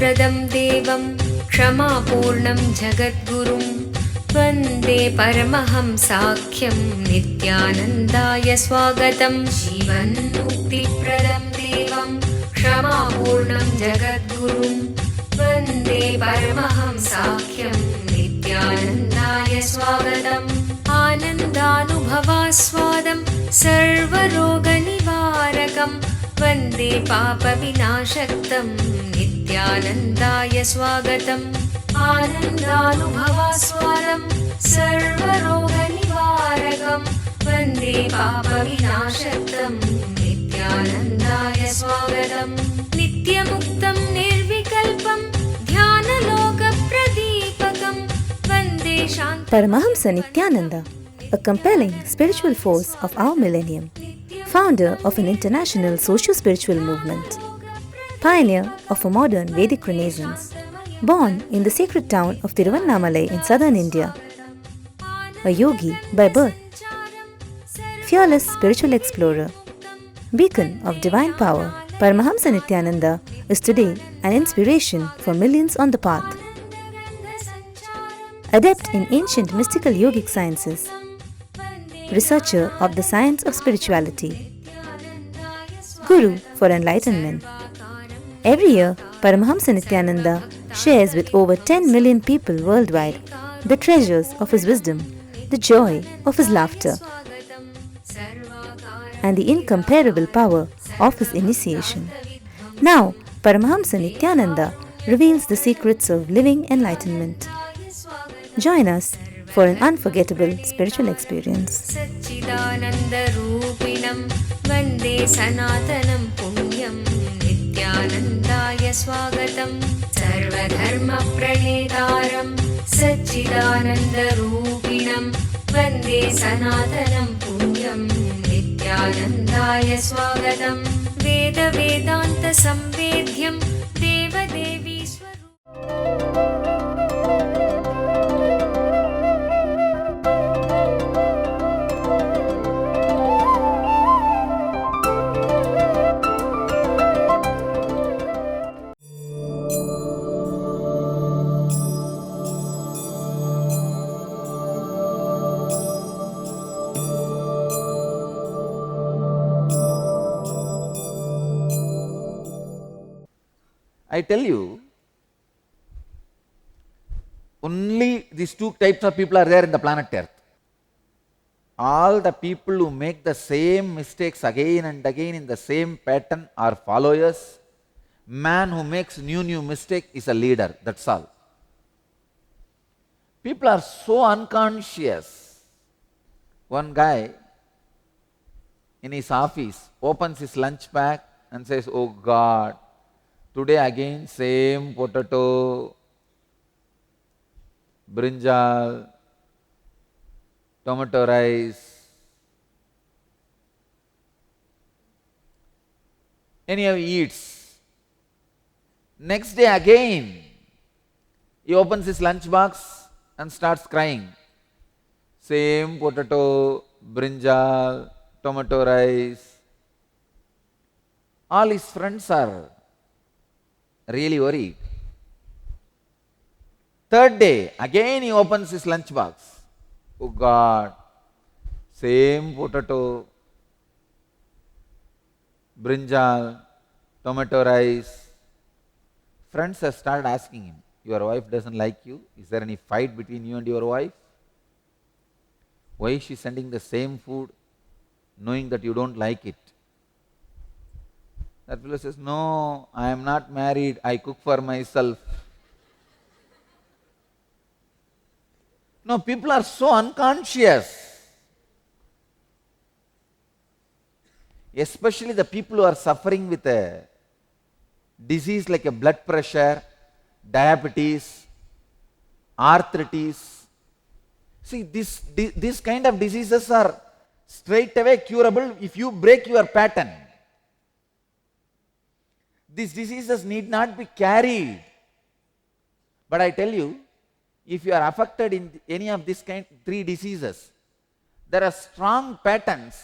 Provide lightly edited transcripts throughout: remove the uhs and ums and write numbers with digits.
मुक्तिप्रदं देवं क्षमापूर्णं जगद्गुरुं वन्दे परमहंसाख्यं नित्यानन्दाय स्वागतं। जीवन्मुक्तिप्रदं देवं क्षमापूर्णं जगद्गुरुं वन्दे परमहंसाख्यं नित्यानन्दाय स्वागतम्। आनन्दानुभवास्वादं सर्वरोगनिवारकं वन्दे पापविनाशक्तं नित्यानन्दाय स्वागतम्। आनन्दानुभवास्वादं सर्वरोगनिवारकं वन्दे पापविनाशक्तं नित्यानन्दाय स्वागतम्। नित्यमुक्तं निर्विकल्पं ध्यानलोकप्रदीपकं वन्दे शान्ति। Paramahamsa Nithyananda, a compelling spiritual force of our millennium, founder of an international socio-spiritual movement, pioneer of a modern Vedic renaissance, born in the sacred town of Tiruvannamalai in southern India, a yogi by birth, fearless spiritual explorer, beacon of divine power, Paramahamsa Nithyananda is today an inspiration for millions on the path. Adept in ancient mystical yogic sciences, researcher of the science of spirituality, guru for enlightenment. Every year, Paramahamsa Nithyananda shares with over 10 million people worldwide the treasures of his wisdom, the joy of his laughter, and the incomparable power of his initiation. Now, Paramahamsa Nithyananda reveals the secrets of living enlightenment. Join us for an unforgettable spiritual experience. सच्चिदानन्दरूपिणं वन्दे सनातनं पुण्यं नित्यानन्दाय स्वागतं। सर्वधर्मप्रणेतारं सच्चिदानन्दरूपिणं वन्दे सनातनं पुण्यं नित्यानन्दाय स्वागतं। वेदवेदान्तसंवेद्यं देवदेवी I tell you, only these two types of people are there in the planet Earth. All the people who make the same mistakes again and again in the same pattern are followers. Man who makes new mistake is a leader, that's all. People are so unconscious. One guy in his office opens his lunch bag and says, "Oh God, today again same potato, brinjal, tomato rice." Anyhow, he eats. Next day again, he opens his lunch box and starts crying. Same potato, brinjal, tomato rice. All his friends are really worried. Third day, again he opens his lunch box. Oh God, same potato, brinjal, tomato rice. Friends have started asking him, "Your wife doesn't like you? Is there any fight between you and your wife? Why is she sending the same food knowing that you don't like it?" That fellow says, "No, I am not married, I cook for myself." No, people are so unconscious. Especially the people who are suffering with a disease like a blood pressure, diabetes, arthritis. See, this kind of diseases are straight away curable if you break your pattern. These diseases need not be carried. But I tell you, if you are affected in any of these three diseases, there are strong patterns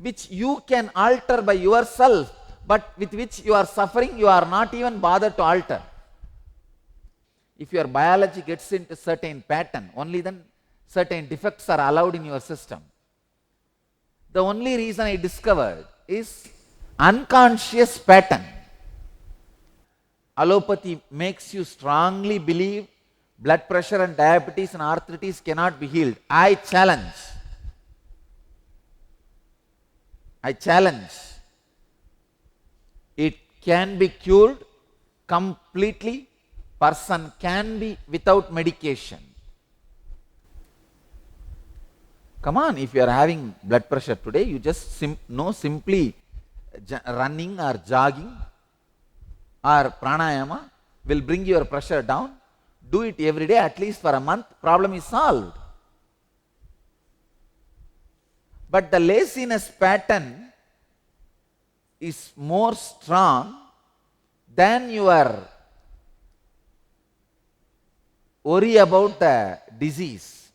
which you can alter by yourself, but with which you are suffering, you are not even bothered to alter. If your biology gets into certain pattern, only then certain defects are allowed in your system. The only reason I discovered is unconscious pattern. Allopathy makes you strongly believe blood pressure and diabetes and arthritis cannot be healed. I challenge. It can be cured completely. Person can be without medication. Come on, if you are having blood pressure today, you just simply running or jogging or pranayama will bring your pressure down. Do it every day, at least for a month, problem is solved. But the laziness pattern is more strong than your worry about the disease.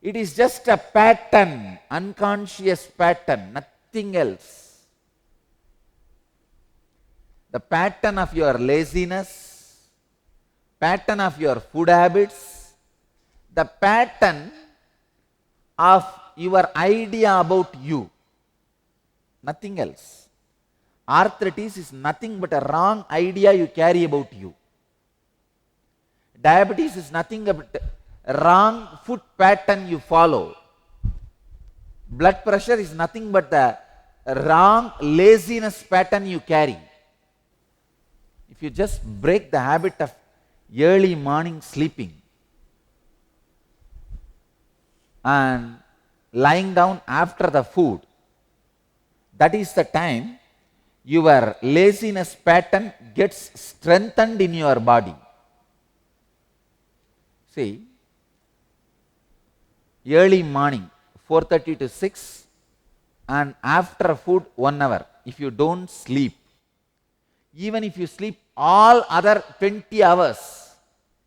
It is just a pattern, unconscious pattern, nothing else. The pattern of your laziness, pattern of your food habits, the pattern of your idea about you, nothing else. Arthritis is nothing but a wrong idea you carry about you. Diabetes is nothing but a wrong food pattern you follow. Blood pressure is nothing but the wrong laziness pattern you carry. If you just break the habit of early morning sleeping and lying down after the food, that is the time your laziness pattern gets strengthened in your body. See, early morning 4:30 to 6 and after food 1 hour, if you don't sleep, even if you sleep all other 20 hours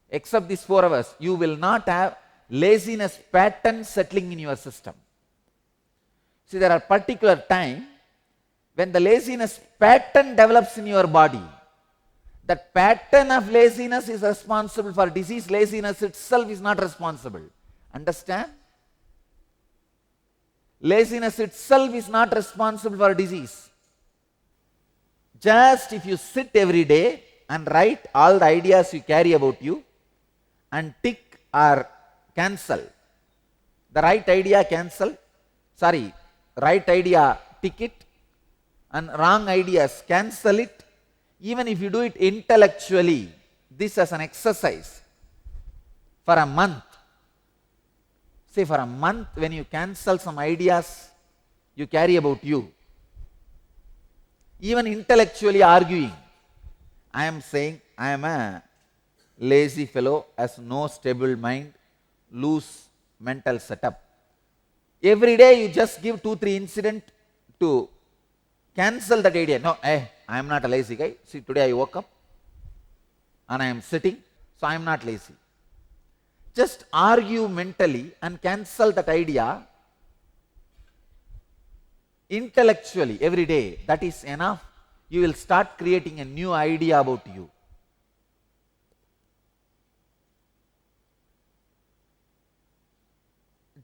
except these 4 hours, you will not have laziness pattern settling in your system. See, there are particular time when the laziness pattern develops in your body. That pattern of laziness is responsible for disease. Laziness itself is not responsible. Understand? Laziness itself is not responsible for disease. Just if you sit every day and write all the ideas you carry about you and tick or cancel. The right idea cancel, right idea tick it and wrong ideas cancel it. Even if you do it intellectually, this as an exercise for a month. Say for a month when you cancel some ideas you carry about you, even intellectually arguing, I am saying I am a lazy fellow, has no stable mind, loose mental setup. Every day you just give 2-3 incidents to cancel that idea. No, I am not a lazy guy. See, today I woke up and I am sitting, so I am not lazy. Just argue mentally and cancel that idea intellectually every day. That is enough. You will start creating a new idea about you.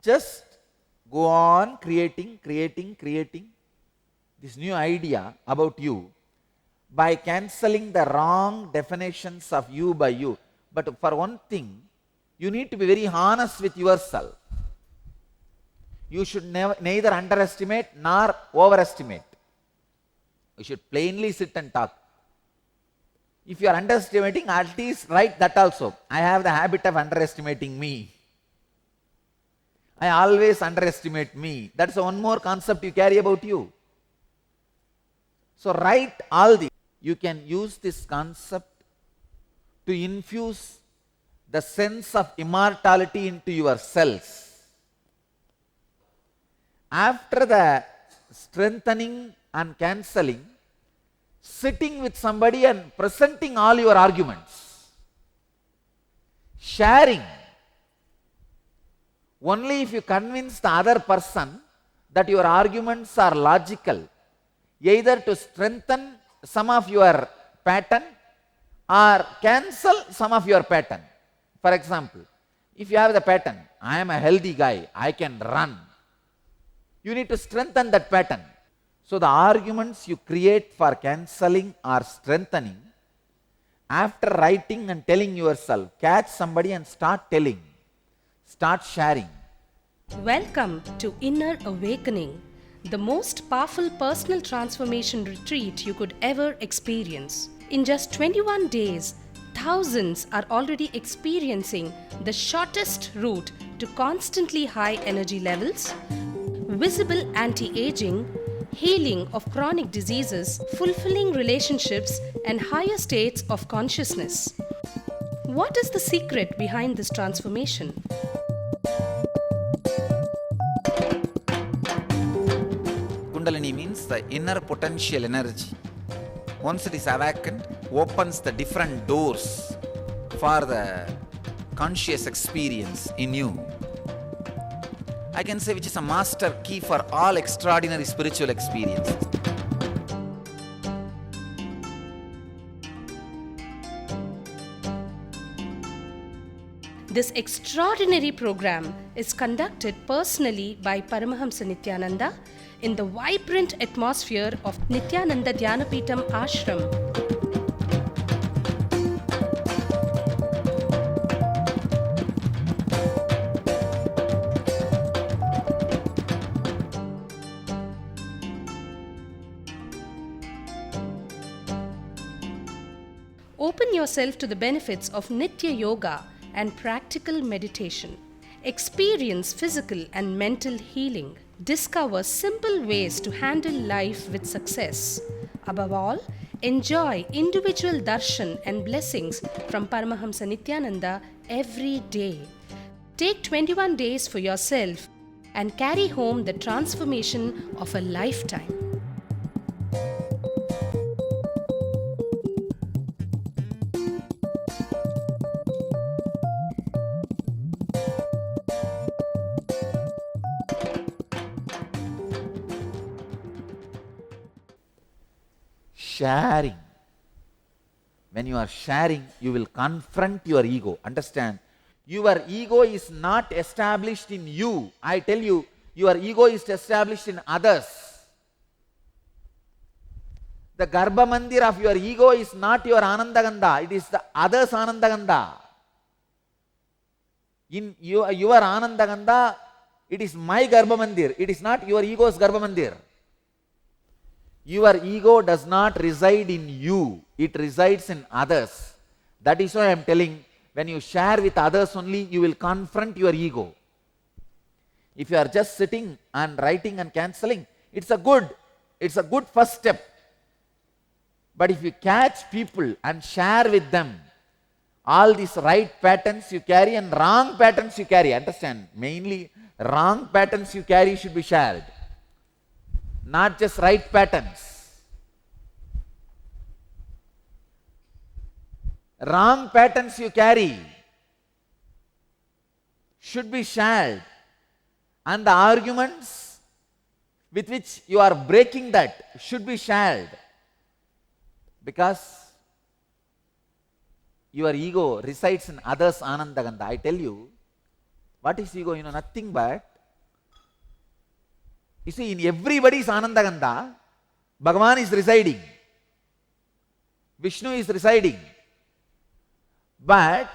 Just go on creating this new idea about you by cancelling the wrong definitions of you by you. But for one thing, you need to be very honest with yourself. You should neither underestimate nor overestimate. You should plainly sit and talk. If you are underestimating, at least write that also. I have the habit of underestimating me. I always underestimate me. That's one more concept you carry about you. So write all this. You can use this concept to infuse the sense of immortality into your cells. After the strengthening and cancelling, sitting with somebody and presenting all your arguments, sharing. Only if you convince the other person that your arguments are logical, either to strengthen some of your pattern or cancel some of your pattern. For example, if you have the pattern, I am a healthy guy, I can run, you need to strengthen that pattern. So the arguments you create for cancelling or strengthening, after writing and telling yourself, catch somebody and start telling, start sharing. Welcome to Inner Awakening, the most powerful personal transformation retreat you could ever experience. In just 21 days, thousands are already experiencing the shortest route to constantly high energy levels, visible anti-aging, healing of chronic diseases, fulfilling relationships, and higher states of consciousness. What is the secret behind this transformation? Kundalini means the inner potential energy. Once it is awakened, opens the different doors for the conscious experience in you. I can say which is a master key for all extraordinary spiritual experiences. This extraordinary program is conducted personally by Paramahamsa Nithyananda in the vibrant atmosphere of Nithyananda Dhyanapitham Ashram. Open yourself to the benefits of Nitya Yoga and practical meditation. Experience physical and mental healing. Discover simple ways to handle life with success. Above all, enjoy individual darshan and blessings from Paramahamsa Nithyananda every day. Take 21 days for yourself and carry home the transformation of a lifetime. Sharing. When you are sharing, you will confront your ego. Understand? Your ego is not established in you. I tell you, your ego is established in others. The Garbha Mandir of your ego is not your Anandaganda, it is the other's Anandaganda. In your Anandaganda, it is my Garbha Mandir, it is not your ego's Garbha Mandir. Your ego does not reside in you, it resides in others. That is why I am telling, when you share with others only, you will confront your ego. If you are just sitting and writing and cancelling, it's a good first step. But if you catch people and share with them all these right patterns you carry and wrong patterns you carry, understand, mainly wrong patterns you carry should be shared. Not just right patterns. Wrong patterns you carry should be shared, and the arguments with which you are breaking that should be shared, because your ego resides in others' Anandaganda. I tell you, what is ego? Nothing but, you see, in everybody's Anandaganda, Bhagavan is residing, Vishnu is residing. But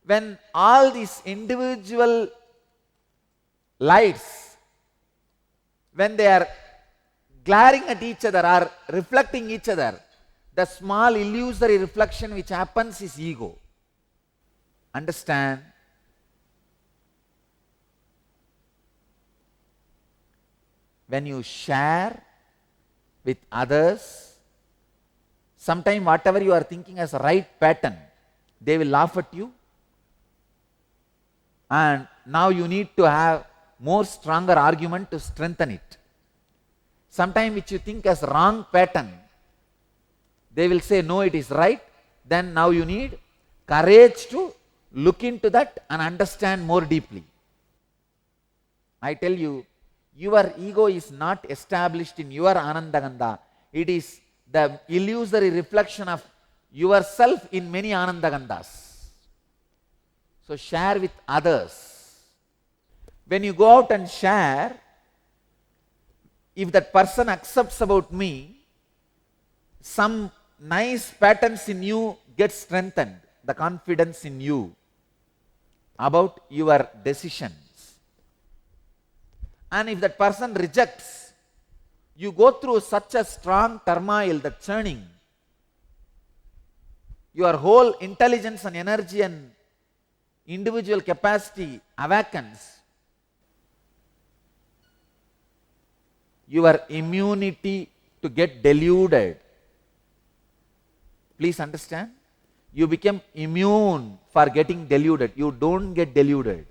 when all these individual lights, when they are glaring at each other or reflecting each other, the small illusory reflection which happens is ego. Understand? When you share with others, sometimes whatever you are thinking as a right pattern, they will laugh at you, and now you need to have more stronger argument to strengthen it. Sometimes which you think as wrong pattern, they will say no, it is right. Then now you need courage to look into that and understand more deeply. I tell you, your ego is not established in your Anandaganda. It is the illusory reflection of yourself in many Anandagandhas. So share with others. When you go out and share, if that person accepts about me, some nice patterns in you get strengthened, the confidence in you about your decisions. And if that person rejects, you go through such a strong turmoil, the churning. Your whole intelligence and energy and individual capacity awakens. Your immunity to get deluded. Please understand, you become immune for getting deluded. You don't get deluded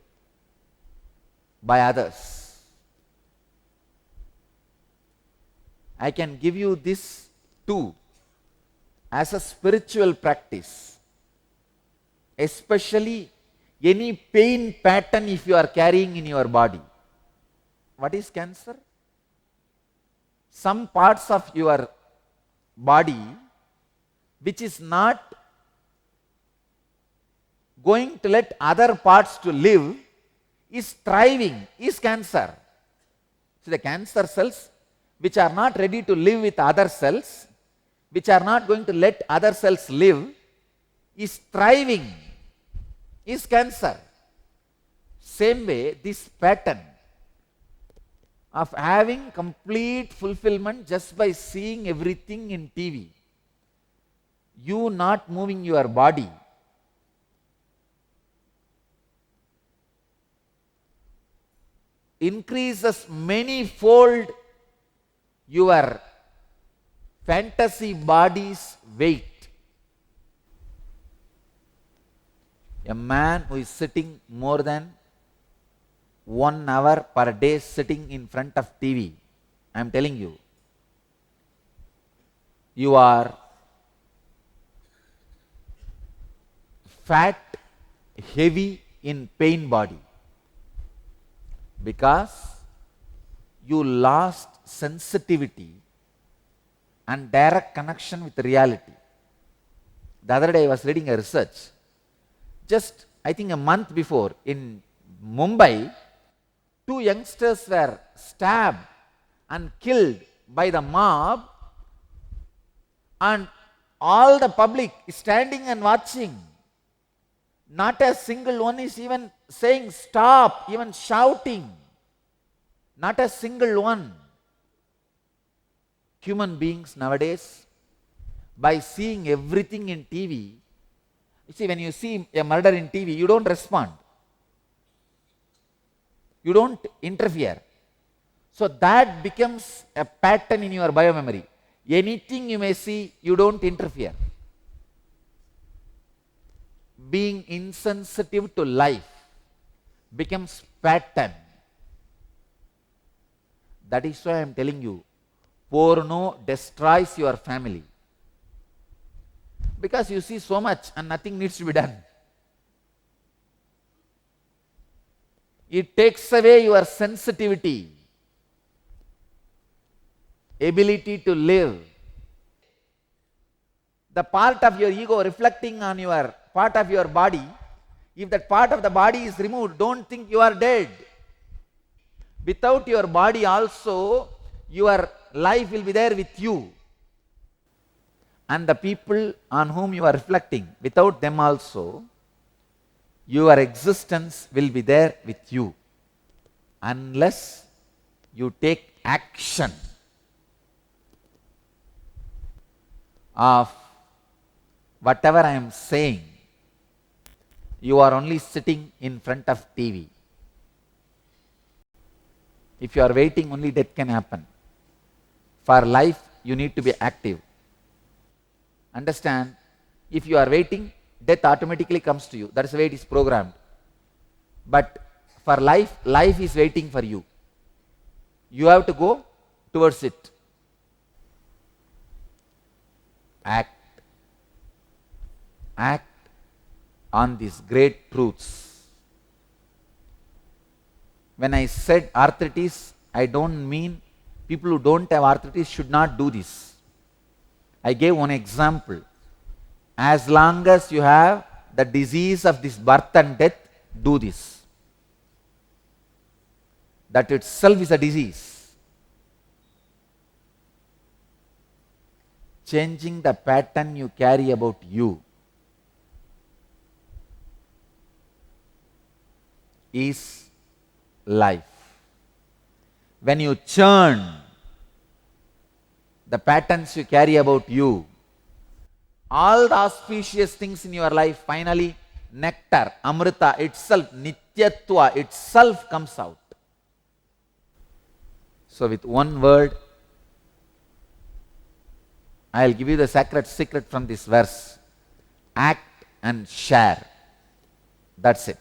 by others. I can give you this too as a spiritual practice, especially any pain pattern if you are carrying in your body. What is cancer? Some parts of your body which is not going to let other parts to live is thriving, is cancer. So the cancer cells which are not ready to live with other cells, which are not going to let other cells live, is thriving, is cancer. Same way, this pattern of having complete fulfillment just by seeing everything in TV, you not moving your body, increases many-fold your fantasy body's weight. A man who is sitting more than 1 hour per day sitting in front of TV, I am telling you, you are fat, heavy in pain body, because you lost sensitivity and direct connection with reality. The other day I was reading a research, just I think a month before in Mumbai, 2 youngsters were stabbed and killed by the mob, and all the public is standing and watching. Not a single one is even saying stop, even shouting. Not a single one. Human beings nowadays, by seeing everything in TV, you see, when you see a murder in TV, you don't respond. You don't interfere. So that becomes a pattern in your biomemory. Anything you may see, you don't interfere. Being insensitive to life becomes pattern. That is why I am telling you, porno destroys your family. Because you see so much and nothing needs to be done. It takes away your sensitivity, ability to live. The part of your ego reflecting on your part of your body, if that part of the body is removed, don't think you are dead. Without your body also, your life will be there with you. And the people on whom you are reflecting, without them also, your existence will be there with you. Unless you take action of whatever I am saying, you are only sitting in front of TV. If you are waiting, only death can happen. For life, you need to be active. Understand, if you are waiting, death automatically comes to you. That is the way it is programmed. But for life, life is waiting for you. You have to go towards it. Act. Act on these great truths. When I said arthritis, I don't mean people who don't have arthritis should not do this. I gave one example. As long as you have the disease of this birth and death, do this. That itself is a disease. Changing the pattern you carry about you is life. When you churn the patterns you carry about you, all the auspicious things in your life, finally, nectar, amrita itself, nityatva itself comes out. So with one word, I will give you the sacred secret from this verse. Act and share. That's it.